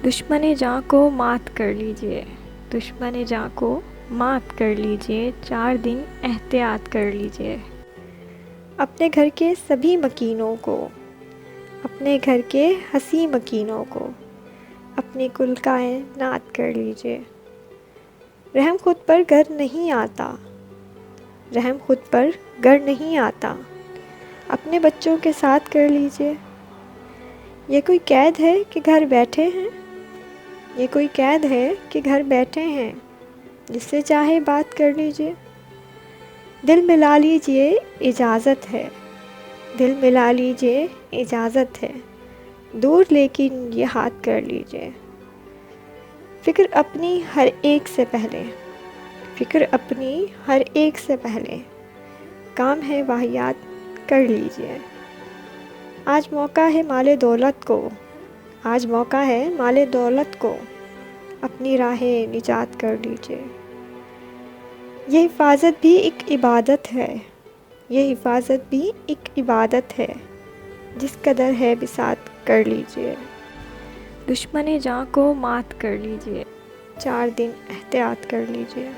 دشمن جاں کو مات کر لیجئے، دشمن جاں کو مات کر لیجئے، 4 دن احتیاط کر لیجئے۔ اپنے گھر کے سبھی مکینوں کو، اپنے گھر کے حسی مکینوں کو، اپنی کل کائنات کر لیجئے۔ رحم خود پر گر نہیں آتا، رحم خود پر گر نہیں آتا، اپنے بچوں کے ساتھ کر لیجئے۔ یہ کوئی قید ہے کہ گھر بیٹھے ہیں، یہ کوئی قید ہے کہ گھر بیٹھے ہیں، جس سے چاہے بات کر لیجئے۔ دل ملا لیجئے اجازت ہے، دل ملا لیجئے اجازت ہے، دور لیکن یہ ہاتھ کر لیجئے۔ فکر اپنی ہر ایک سے پہلے، فکر اپنی ہر ایک سے پہلے، کام ہے واہیات کر لیجئے۔ آج موقع ہے مال دولت کو، آج موقع ہے مال دولت کو، اپنی راہ نجات کر لیجئے۔ یہ حفاظت بھی ایک عبادت ہے، یہ حفاظت بھی ایک عبادت ہے، جس قدر ہے بساط کر لیجئے۔ دشمن جاں کو مات کر لیجئے، 4 دن احتیاط کر لیجئے۔